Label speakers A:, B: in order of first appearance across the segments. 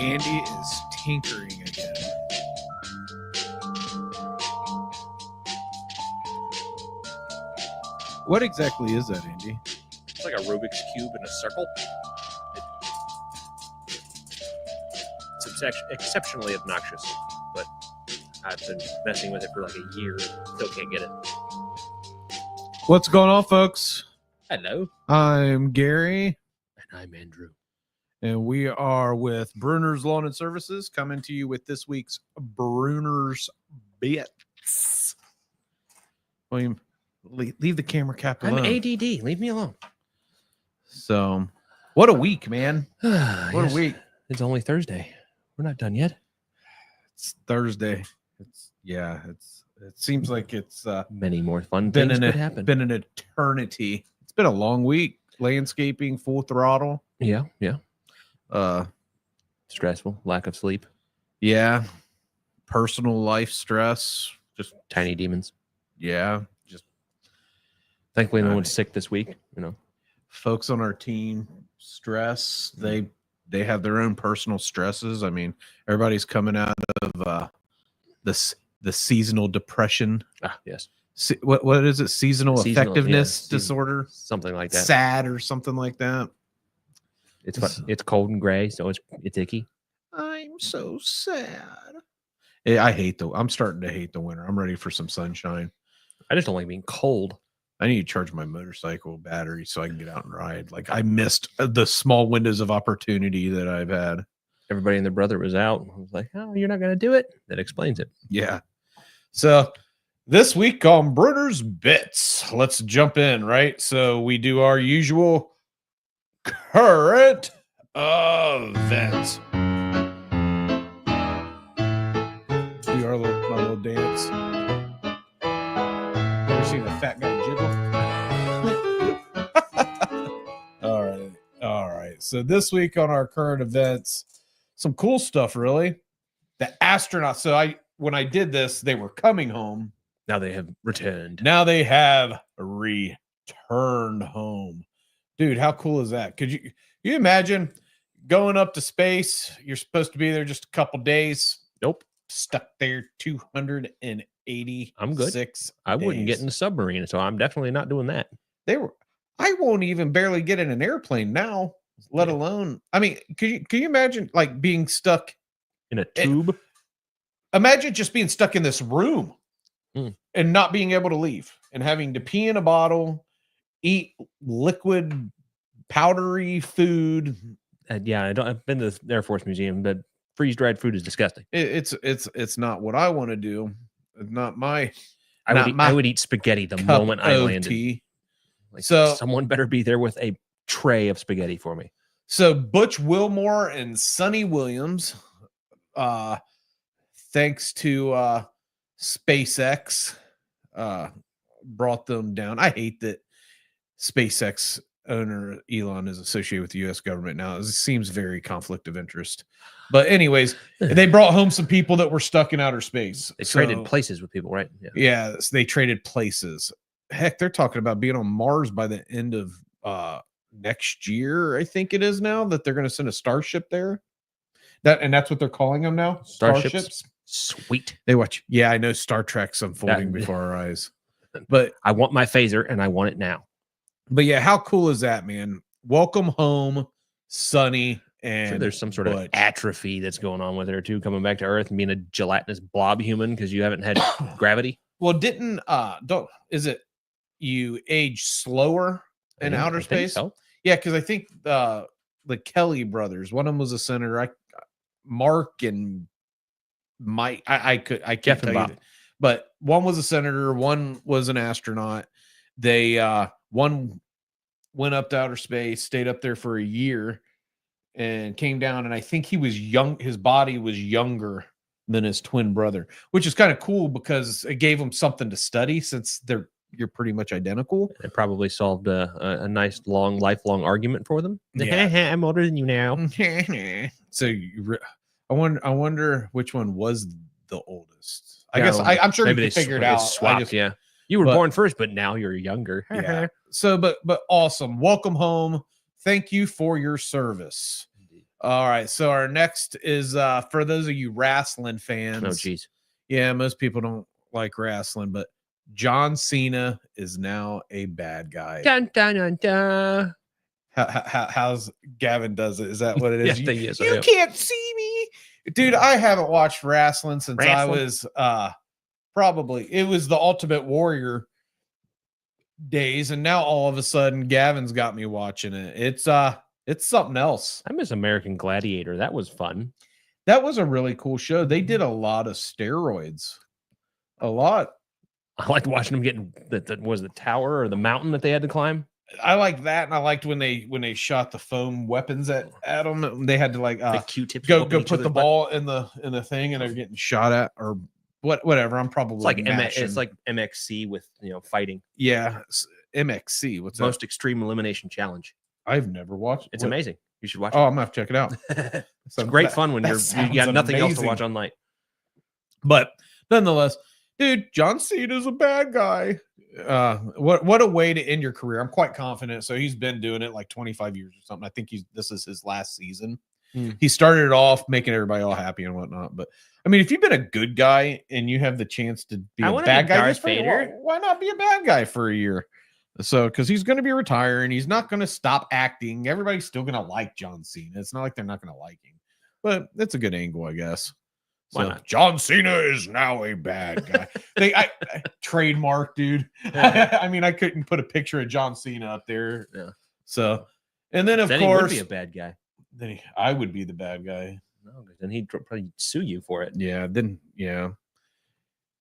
A: Andy is tinkering again. What exactly is that, Andy?
B: It's like a Rubik's Cube in a circle. It's exceptionally obnoxious, but I've been messing with it for like a year. Still can't get it.
A: What's going on, folks?
B: Hello.
A: I'm Gary.
B: And I'm Andrew.
A: And we are with Brunner's Lawn and Services, coming to you with this week's Brunner's Bits. William, leave the camera cap alone.
B: I'm ADD. Leave me alone.
A: So, what a week, man. What a week.
B: It's only Thursday. We're not done yet.
A: It's Thursday. It seems like it's
B: many more fun things could happen.
A: Been an eternity. It's been a long week. Landscaping, full throttle.
B: Yeah.
A: Stressful,
B: lack of sleep.
A: Yeah. Personal life stress. Just
B: tiny demons.
A: Yeah. Just
B: thankfully no one's sick this week,
A: Folks on our team stress. They have their own personal stresses. I mean, everybody's coming out of the seasonal depression.
B: Yes.
A: What is it? Seasonal effectiveness disorder?
B: Something like that.
A: SAD or something like that.
B: It's fun. It's cold and gray, so it's icky.
A: I'm so sad. I'm starting to hate the winter. I'm ready for some sunshine.
B: I just don't like being cold.
A: I need to charge my motorcycle battery so I can get out and ride. Like, I missed the small windows of opportunity that I've had.
B: Everybody and their brother was out. I was like, oh, you're not going to do it? That explains it.
A: Yeah. So this week on Brunner's Bits, let's jump in, right? So we do our usual current events. Do our little dance. Ever seen a fat guy jiggle? All right. So this week on our current events, some cool stuff, really. The astronauts. So when I did this, they were coming home.
B: Now they have returned.
A: Now they have returned home. Dude, how cool is that? Could you imagine going up to space? You're supposed to be there just a couple days.
B: Nope.
A: Stuck there 280.
B: I'm good.
A: 6
B: I wouldn't
A: days.
B: get in the submarine, so I'm definitely not doing that.
A: I won't even barely get in an airplane now, let alone. I mean, can you imagine like being stuck
B: in a tube?
A: Imagine just being stuck in this room and not being able to leave and having to pee in a bottle, eat liquid, powdery food.
B: I've been to the Air Force Museum, but freeze-dried food is disgusting.
A: It's not what I want to do. It's not my.
B: I would eat spaghetti the moment I landed.
A: Tea.
B: So someone better be there with a tray of spaghetti for me.
A: So Butch Wilmore and Sonny Williams, thanks to SpaceX, brought them down. I hate that SpaceX owner Elon is associated with the U.S. government now. It seems very conflict of interest. But anyways, they brought home some people that were stuck in outer space.
B: They traded places with people, right?
A: Yeah, they traded places. Heck, they're talking about being on Mars by the end of next year, I think it is now, that they're going to send a starship there. That's what they're calling them now. Starships.
B: Sweet.
A: They watch. Yeah, I know Star Trek's unfolding before our eyes. But
B: I want my phaser and I want it now.
A: But yeah, how cool is that, man? Welcome home, Sonny. And
B: sure there's some sort of atrophy that's going on with her too, coming back to Earth and being a gelatinous blob human because you haven't had gravity.
A: Well, is it you age slower in outer space?
B: So.
A: Yeah, because I think the Kelly brothers, one of them was a senator. Mark and Mike. I can't tell you, but one was a senator, one was an astronaut. They one went up to outer space, stayed up there for a year, and came down. And I think he was young. His body was younger than his twin brother, which is kind of cool because it gave him something to study since you're pretty much identical.
B: It probably solved a nice lifelong argument for them.
A: Yeah.
B: I'm older than you now.
A: So I wonder which one was the oldest. I guess I'm sure maybe they figured out.
B: Swapped, you were born first, but now you're younger.
A: Yeah. So, but awesome. Welcome home. Thank you for your service. All right. So our next is for those of you wrestling fans.
B: Oh, geez.
A: Yeah, most people don't like wrestling, but John Cena is now a bad guy.
B: Dun, dun, dun, dun.
A: How's Gavin does it? Is that what it is?
B: You
A: can't see me. Dude, I haven't watched wrestling since I was probably it was the Ultimate Warrior days, and now all of a sudden Gavin's got me watching it. It's something else.
B: I miss American Gladiator. That was fun.
A: That was a really cool show. They did a lot of steroids. A lot.
B: I liked watching them getting that was the tower or the mountain that they had to climb.
A: I like that, and I liked when they shot the foam weapons at them. They had to like
B: the Q-tips
A: go put the ball in the thing, and they're getting shot at or whatever. I'm probably
B: it's like MXC with fighting.
A: Yeah, MXC. What's
B: Most
A: that?
B: Extreme Elimination Challenge.
A: I've never watched.
B: It's amazing. You should watch.
A: Oh, I'm gonna have to check it out.
B: It's great fun when you got nothing else to watch on night.
A: But nonetheless, dude, John Cena's a bad guy. What a way to end your career. I'm quite confident. So he's been doing it like 25 years or something. I think this is his last season. He started it off making everybody all happy and whatnot. But I mean, if you've been a good guy and you have the chance to be a bad guy, why not be a bad guy for a year? So, because he's going to be retiring, he's not going to stop acting. Everybody's still going to like John Cena. It's not like they're not going to like him, but it's a good angle, I guess.
B: Why not?
A: John Cena is now a bad guy. I trademark, dude. I mean, I couldn't put a picture of John Cena up there.
B: Yeah.
A: So, and then of
B: then
A: course,
B: he would be a bad guy.
A: Then I would be the bad guy.
B: No, then he'd probably sue you for it.
A: Yeah. Yeah.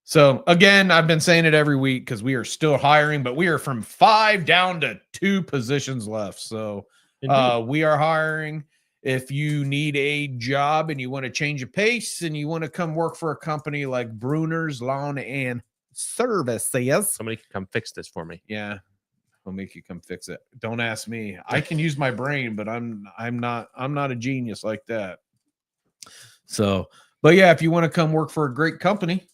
A: So again, I've been saying it every week because we are still hiring, but we are from 5 down to 2 positions left. So we are hiring. If you need a job and you want to change a pace and you want to come work for a company like Brunner's Lawn and Services,
B: somebody can come fix this for me.
A: Yeah, I'll make you come fix it. Don't ask me. I can use my brain, but I'm not a genius like that. So, but yeah, if you want to come work for a great company.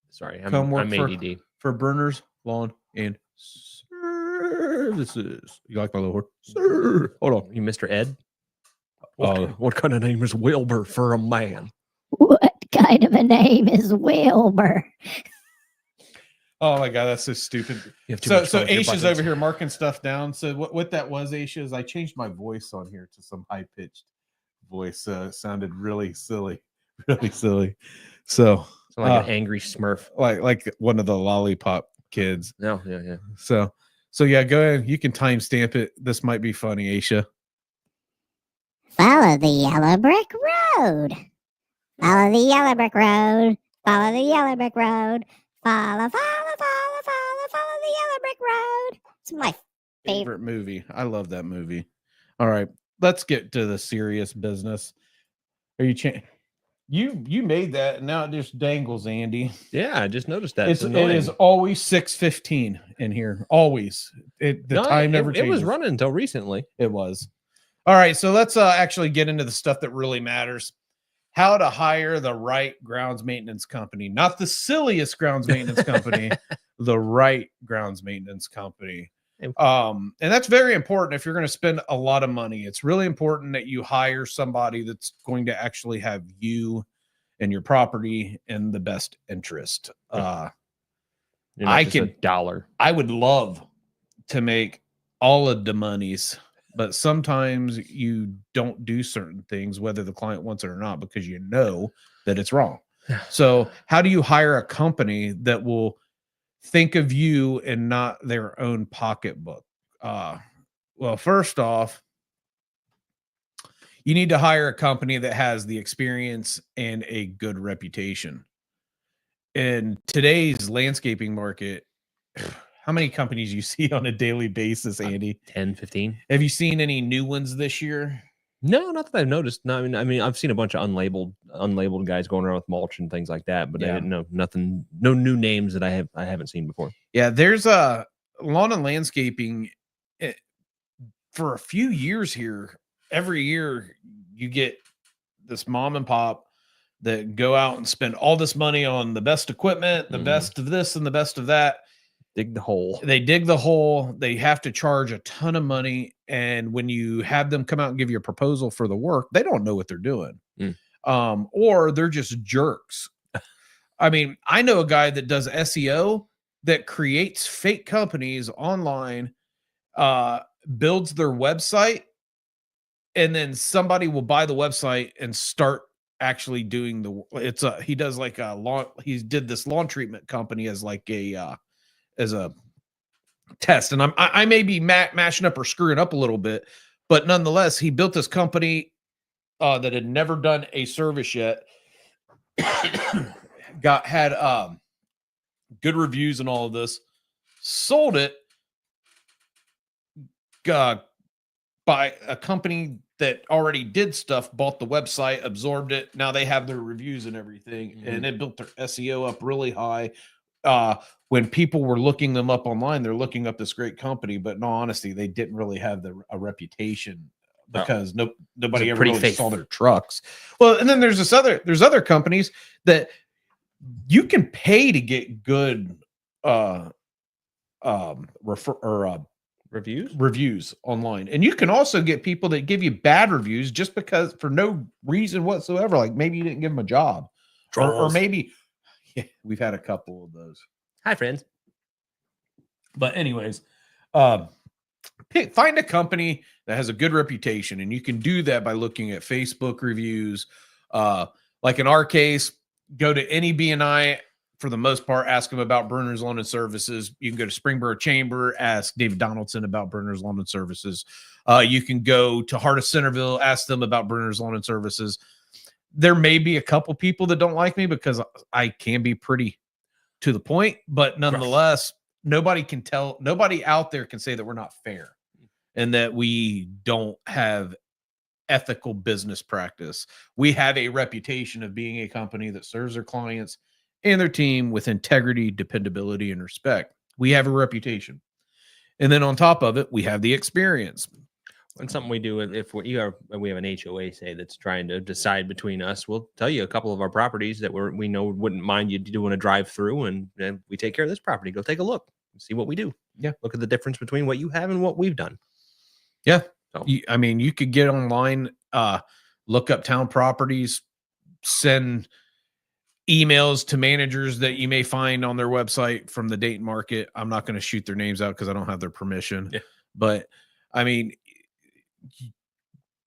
B: Sorry, I'm ADD.
A: For Brunner's Lawn and Services. You like my little word? Sir. Hold on.
B: You Mr. Ed? What kind of name is Wilbur for a man?
C: What kind of a name is Wilbur?
A: Oh my God, that's so stupid. So Aisha's over here marking stuff down. So what that was, Aisha, is I changed my voice on here to some high-pitched voice. It sounded really silly. Really silly. So
B: like an angry Smurf,
A: like one of the lollipop kids.
B: No, yeah.
A: So yeah, go ahead. You can timestamp it. This might be funny, Aisha.
C: Follow the yellow brick road. Follow the yellow brick road. Follow the yellow brick road. Follow the yellow brick road. It's my
A: favorite movie. I love that movie. All right, let's get to the serious business. Are you You made that, and now it just dangles, Andy.
B: Yeah, I just noticed that.
A: It is always 6:15 in here. Always. Time never changes.
B: It was running until recently.
A: It was. All right, so let's actually get into the stuff that really matters. How to hire the right grounds maintenance company. Not the silliest grounds maintenance company, the right grounds maintenance company. And that's very important if you're going to spend a lot of money. It's really important that you hire somebody that's going to actually have you and your property in the best interest. I would love to make all of the monies, but sometimes you don't do certain things, whether the client wants it or not, because you know that it's wrong. So how do you hire a company that will think of you and not their own pocketbook? Well, first off, you need to hire a company that has the experience and a good reputation. In today's landscaping market, how many companies you see on a daily basis, Andy?
B: 10, 15.
A: Have you seen any new ones this year?
B: No, not that I've noticed. No, I mean, I've seen a bunch of unlabeled guys going around with mulch and things like that, but I didn't know nothing, no new names that I haven't seen before. Yeah,
A: there's a lawn and landscaping for a few years here. Every year you get this mom and pop that go out and spend all this money on the best equipment, the best of this and the best of that.
B: Dig the hole.
A: They dig the hole. They have to charge a ton of money. And when you have them come out and give you a proposal for the work, they don't know what they're doing. Or they're just jerks. I mean, I know a guy that does SEO that creates fake companies online, builds their website, and then somebody will buy the website and start actually doing he does like a lawn. He did this lawn treatment company as like as a test. And I may be mashing up or screwing up a little bit, but nonetheless, he built this company that had never done a service yet. had good reviews and all of this, sold it by a company that already did stuff, bought the website, absorbed it. Now they have their reviews and everything, and it built their SEO up really high. When people were looking them up online, they're looking up this great company, but in all honesty, they didn't really have a reputation because nobody ever really saw their trucks. Well, and then there's other companies that you can pay to get good reviews online, and you can also get people that give you bad reviews just because for no reason whatsoever. Like maybe you didn't give them a job, or maybe we've had a couple of those.
B: Hi, friends.
A: But anyways, find a company that has a good reputation, and you can do that by looking at Facebook reviews. Like in our case, go to any BNI for the most part, ask them about Brunner's Lawn and Services. You can go to Springboro Chamber, ask David Donaldson about Brunner's Lawn and Services. You can go to Heart of Centerville, ask them about Brunner's Lawn and Services. There may be a couple people that don't like me because I can be pretty to the point, but nonetheless, nobody out there can say that we're not fair and that we don't have ethical business practice. We have a reputation of being a company that serves their clients and their team with integrity, dependability, and respect. We have a reputation. And then on top of it, we have the experience.
B: And something we do if we have an HOA, say, that's trying to decide between us, we'll tell you a couple of our properties that we know wouldn't mind you doing a drive through, and we take care of this property. Go take a look and see what we do.
A: Yeah.
B: Look at the difference between what you have and what we've done.
A: Yeah. So, I mean, you could get online, look up town properties, send emails to managers that you may find on their website from the Dayton market. I'm not going to shoot their names out because I don't have their permission.
B: Yeah.
A: But I mean,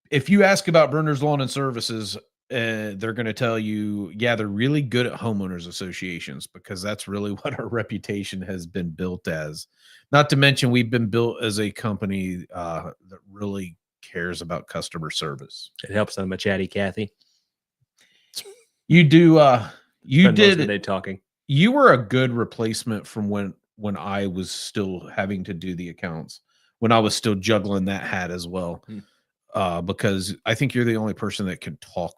A: if you ask about Brunner's Lawn and Services, they're going to tell you, yeah, they're really good at homeowners associations because that's really what our reputation has been built as. Not to mention, we've been built as a company that really cares about customer service.
B: It helps them, a chatty Kathy.
A: You do. You did.
B: They talking.
A: You were a good replacement from when I was still having to do the accounts, when I was still juggling that hat as well. Because I think you're the only person that can talk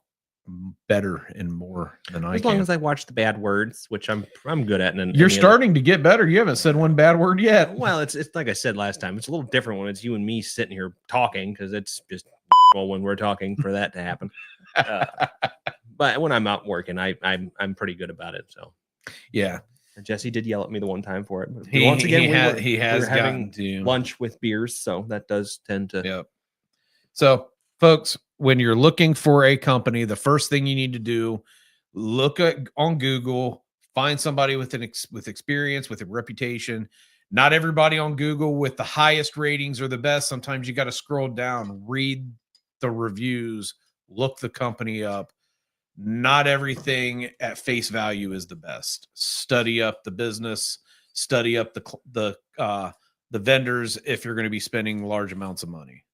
A: better and more than I can.
B: As long as I watch the bad words, which I'm good at. And
A: you're starting to get better. You haven't said one bad word yet.
B: Well, it's like I said last time. It's a little different when it's you and me sitting here talking, because it's just when we're talking for that to happen. But when I'm out working, I'm pretty good about it. So
A: yeah.
B: Jesse did yell at me the one time for it. But
A: once again, he has
B: having lunch with beers, so that does tend to.
A: Yep. So, folks, when you're looking for a company, the first thing you need to do, look on Google, find somebody with experience, with a reputation. Not everybody on Google with the highest ratings are the best. Sometimes you got to scroll down, read the reviews, look the company up. Not everything at face value is the best. Study up the business, study up the vendors if you're going to be spending large amounts of money.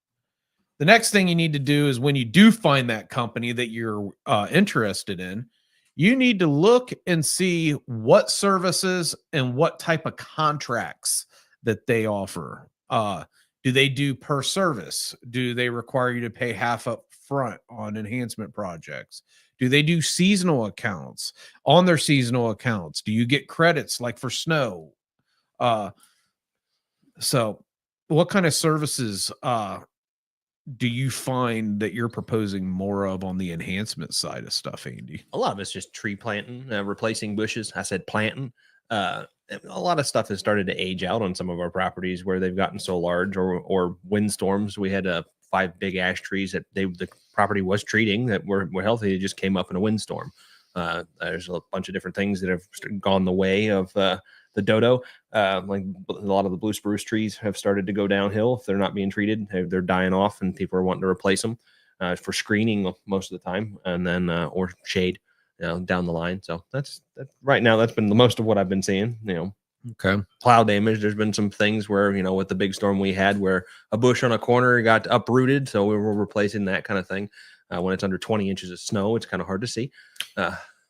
A: The next thing you need to do is when you do find that company that you're interested in, you need to look and see what services and what type of contracts that they offer. Do they do per service? Do they require you to pay half up front on enhancement projects? Do they do seasonal accounts? On their seasonal accounts, do you get credits like for snow? So what kind of services do you find that you're proposing more of on the enhancement side of stuff, Andy?
B: A lot of it's just tree planting, replacing bushes. I said planting. a lot of stuff has started to age out on some of our properties where they've gotten so large, or windstorms. We had 5 big ash trees that the property was treating that were healthy. It just came up in a windstorm. There's a bunch of different things that have gone the way of the dodo. Like a lot of the blue spruce trees have started to go downhill. If they're not being treated, they're dying off, and people are wanting to replace them for screening most of the time, and then or shade, down the line. So that's right now. That's been the most of what I've been seeing.
A: Okay.
B: Plow damage. There's been some things where, with the big storm we had, where a bush on a corner got uprooted, so we were replacing that kind of thing. When it's under 20 inches of snow, it's kind of hard to see.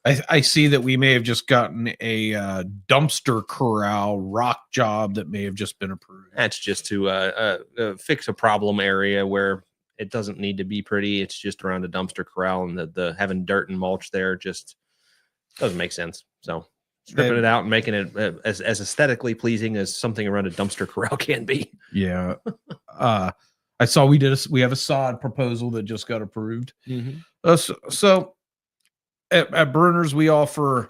A: I see that we may have just gotten a dumpster corral rock job that may have just been approved.
B: That's just to fix a problem area where it doesn't need to be pretty. It's just around a dumpster corral, and the having dirt and mulch there just doesn't make sense. So stripping it out and making it as aesthetically pleasing as something around a dumpster corral can be.
A: Yeah. I saw we have a sod proposal that just got approved.
B: Mm-hmm.
A: So at Brunner's, we offer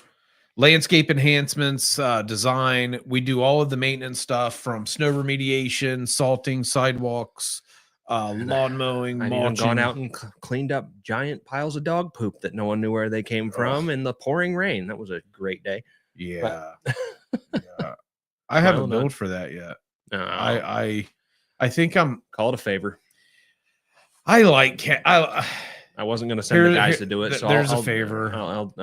A: landscape enhancements, design. We do all of the maintenance stuff, from snow remediation, salting, sidewalks, lawn mowing,
B: I've
A: mulching.
B: even gone out and cleaned up giant piles of dog poop that no one knew where they came from in the pouring rain. That was a great day.
A: Yeah. Yeah. I haven't billed for that yet. I think I'm
B: call it a favor.
A: I
B: wasn't going to send the guys to do it. So
A: there's
B: a
A: favor.
B: I'll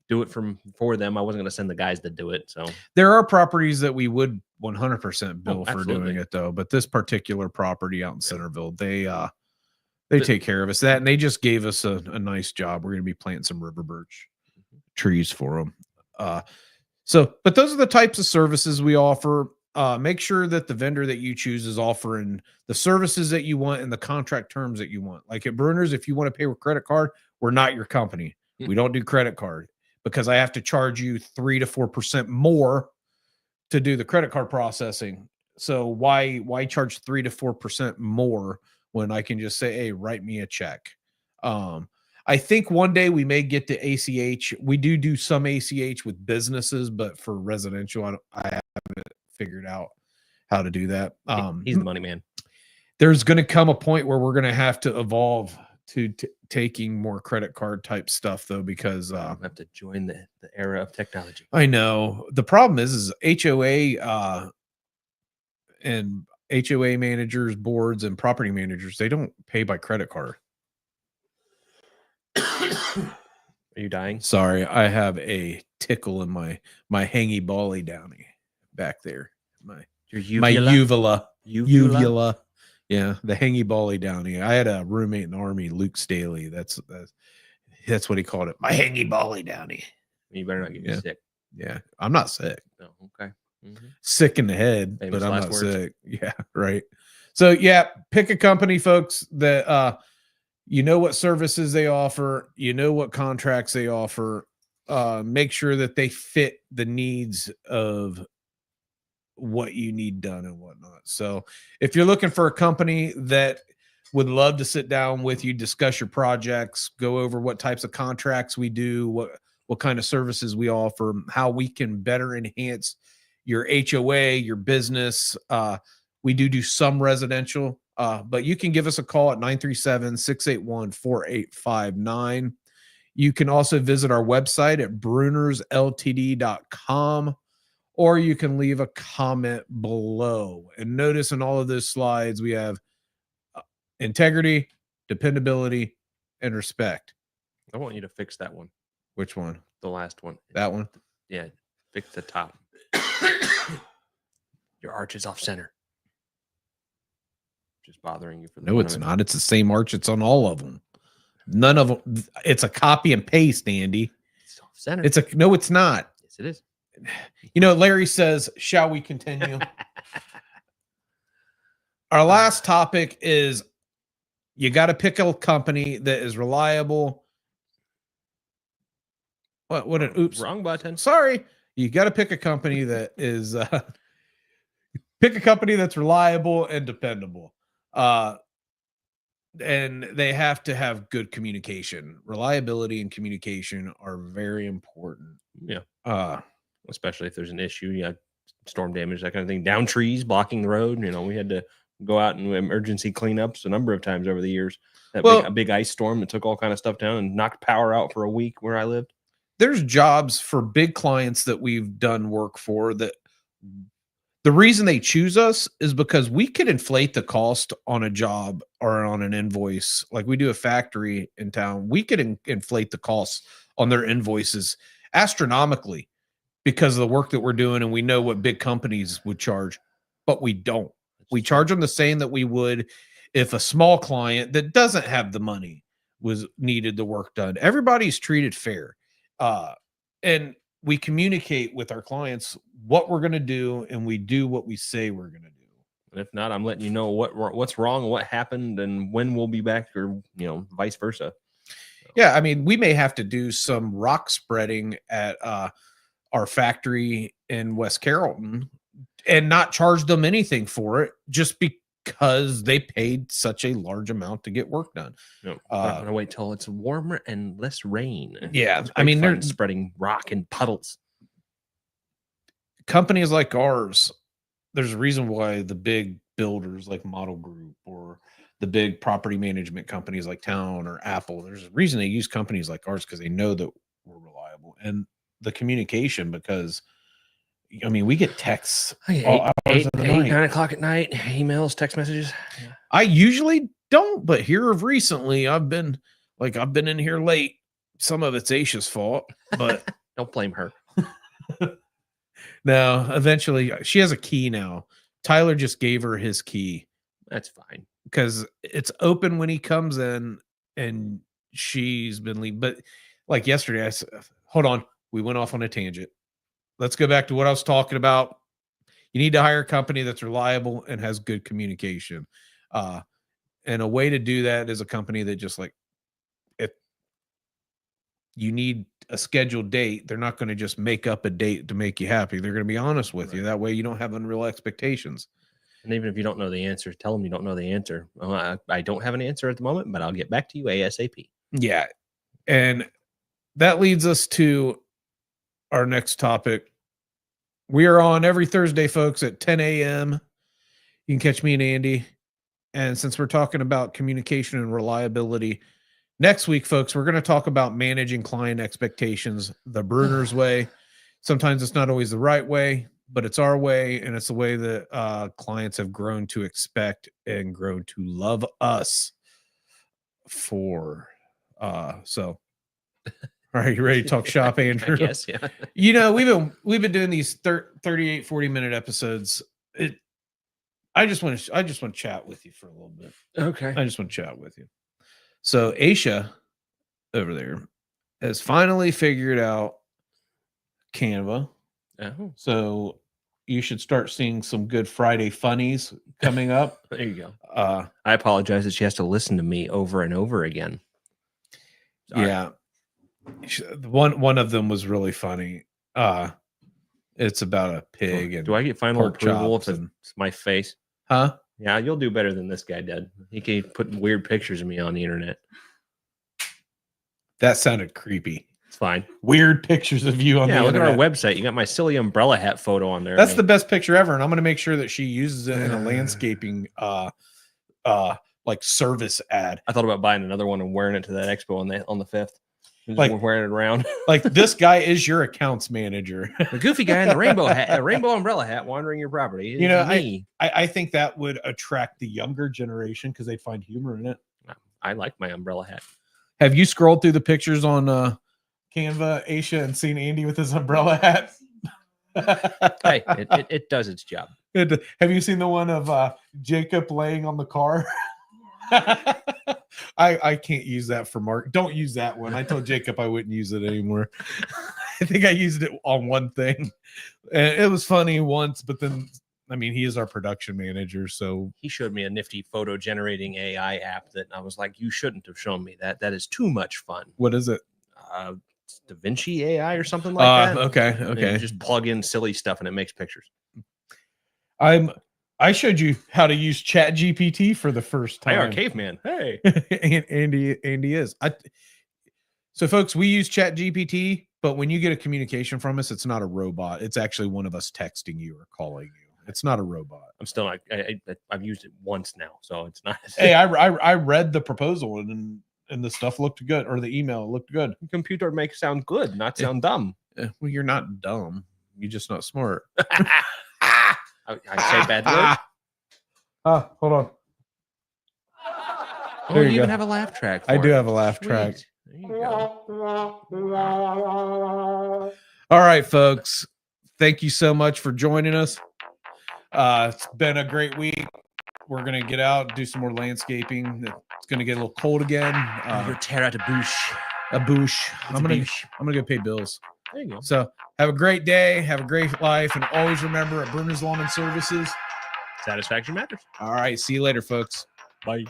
B: do it for them. I wasn't going to send the guys to do it. So
A: there are properties that we would 100% bill for
B: absolutely.
A: doing it, though. But this particular property out in Centerville, they take care of us. That, and they just gave us a nice job. We're going to be planting some river birch trees for them. But those are the types of services we offer. Make sure that the vendor that you choose is offering the services that you want and the contract terms that you want. Like at Brunner's, if you want to pay with credit card, we're not your company. We don't do credit card, because I have to charge you 3 to 4% more to do the credit card processing. So why charge 3 to 4% more when I can just say, hey, write me a check? I think one day we may get to ACH. We do some ACH with businesses, but for residential, I haven't figured out how to do that.
B: He's the money man.
A: There's going to come a point where we're going to have to evolve to taking more credit card type stuff, though, because
B: I have to join the era of technology.
A: I know the problem is HOA and HOA managers, boards, and property managers, they don't pay by credit card.
B: Are you dying?
A: Sorry, I have a tickle in my hangy bally downy back there. My uvula. Yeah, the hangy bally downy. I had a roommate in the Army, Luke Staley. That's what he called it. My hangy bally downy.
B: You better not get me sick.
A: Yeah, I'm not sick.
B: No, okay. Mm-hmm.
A: Sick in the head,
B: Famous
A: but I'm not
B: words.
A: sick. Yeah, right. So yeah, pick a company, folks, that you know what services they offer, you know what contracts they offer. Make sure that they fit the needs of what you need done and whatnot. So if you're looking for a company that would love to sit down with you, discuss your projects, go over what types of contracts we do, what kind of services we offer, how we can better enhance your HOA, your business. We do some residential, but you can give us a call at 937-681-4859. You can also visit our website at brunnersltd.com, or you can leave a comment below. And notice in all of those slides, we have integrity, dependability, and respect.
B: I want you to fix that one.
A: Which one?
B: The last one.
A: That one?
B: Yeah. Fix the top. Your arch is off center. Just bothering you for the
A: No, it's not. It's the same arch. It's on all of them. None of them. It's a copy and paste, Andy.
B: It's off center.
A: No, it's not.
B: Yes, it is.
A: You know, Larry says, shall we continue? Our last topic is you got to pick a company that is reliable. What an oops.
B: Wrong button.
A: Sorry. You got to pick a company that is pick a company that's reliable and dependable. And they have to have good communication. Reliability and communication are very important.
B: Yeah. especially if there's an issue, storm damage, that kind of thing, down trees, blocking the road. We had to go out and emergency cleanups a number of times over the years. A big ice storm that took all kind of stuff down and knocked power out for a week where I lived.
A: There's jobs for big clients that we've done work for that the reason they choose us is because we could inflate the cost on a job or on an invoice. Like we do a factory in town, we could inflate the costs on their invoices astronomically because of the work that we're doing. And we know what big companies would charge, but we don't. We charge them the same that we would if a small client that doesn't have the money needed the work done. Everybody's treated fair. And we communicate with our clients what we're going to do, and we do what we say we're going to do.
B: And if not, I'm letting you know what's wrong, what happened, and when we'll be back, or vice versa.
A: Yeah, I mean, we may have to do some rock spreading at our factory in West Carrollton and not charge them anything for it, just because they paid such a large amount to get work done.
B: I'm gonna wait till it's warmer and less rain.
A: Yeah, I mean, they're
B: spreading rock and puddles.
A: Companies like ours, there's a reason why the big builders like Model Group or the big property management companies like Town or Apple, there's a reason they use companies like ours, because they know that we're reliable. And the communication, because I mean, we get texts all hours of the night.
B: 9 o'clock at night, emails, text messages. Yeah.
A: I usually don't, but here of recently, I've been in here late. Some of it's Aisha's fault, but
B: don't blame her.
A: No, eventually she has a key now. Tyler just gave her his key.
B: That's fine,
A: because it's open when he comes in, and she's been leaving. But like yesterday, I said, hold on, we went off on a tangent. Let's go back to what I was talking about. You need to hire a company that's reliable and has good communication. And a way to do that is a company that just if you need a scheduled date, they're not going to just make up a date to make you happy. They're going to be honest with you. That way you don't have unreal expectations.
B: And even if you don't know the answer, tell them you don't know the answer. I don't have an answer at the moment, but I'll get back to you ASAP.
A: Yeah. And that leads us to our next topic. We are on every Thursday, folks, at 10 a.m. You can catch me and Andy. And since we're talking about communication and reliability, next week, folks, we're going to talk about managing client expectations the Brunner's way. Sometimes it's not always the right way, but it's our way, and it's the way that clients have grown to expect and grown to love us for. So, are you ready to talk shop, Andrew?
B: Yes, yeah.
A: We've been doing these 38, 40-minute episodes. I just want to chat with you for a little bit.
B: Okay.
A: I just want to chat with you. So Aisha over there has finally figured out Canva.
B: Oh.
A: So you should start seeing some good Friday funnies coming up.
B: There you go. I apologize that she has to listen to me over and over again. Sorry.
A: Yeah. One of them was really funny. It's about a pig. And
B: do I get final approval if it's my face?
A: Huh?
B: Yeah, you'll do better than this guy did. He can put weird pictures of me on the internet.
A: That sounded creepy.
B: It's fine.
A: Weird pictures of you on the internet.
B: Look at our website. You got my silly umbrella hat photo on there.
A: That's the best picture ever, and I'm going to make sure that she uses it in a landscaping like service ad.
B: I thought about buying another one and wearing it to that expo on the 5th. Like wearing it around.
A: Like this guy is your accounts manager.
B: The goofy guy in the rainbow hat, rainbow umbrella hat, wandering your property.
A: I think that would attract the younger generation because they'd find humor in it.
B: I like my umbrella hat.
A: Have you scrolled through the pictures on Canva, Aisha, and seen Andy with his umbrella hat?
B: Hey, it does its job.
A: Have you seen the one of Jacob laying on the car? I can't use that for Mark. Don't use that one. I told Jacob I wouldn't use it anymore. I think I used it on one thing, and it was funny once, but then I mean, he is our production manager, so
B: he showed me a nifty photo generating AI app that I was like, you shouldn't have shown me that. That is too much fun.
A: What is it?
B: Da Vinci AI or something like that.
A: Okay.
B: You just plug in silly stuff and it makes pictures.
A: I showed you how to use Chat GPT for the first time.
B: Hey, our caveman. Hey.
A: Andy is. So folks, we use Chat GPT, But when you get a communication from us, it's not a robot. It's actually one of us texting you or calling you. It's not a robot.
B: I'm still not. I've used it once now, so it's not.
A: Hey, I read the proposal and the stuff looked good, or the email looked good.
B: Computer makes sound good, not sound dumb.
A: Well, you're not dumb. You're just not smart.
B: I say bad word.
A: Hold on.
B: Oh,
A: There
B: you
A: you
B: even
A: go.
B: have a laugh track.
A: I
B: for
A: do
B: it.
A: have a laugh track.
B: Sweet. There you go.
A: All right, folks. Thank you so much for joining us. It's been a great week. We're gonna get out, do some more landscaping. It's gonna get a little cold again.
B: You're tear out a bush.
A: A boosh.
B: It's a bush.
A: I'm gonna go pay bills.
B: There you go.
A: So have a great day, have a great life, and always remember at Brunner's Lawn and Services,
B: Satisfaction matters.
A: all right, see you later, folks.
B: Bye.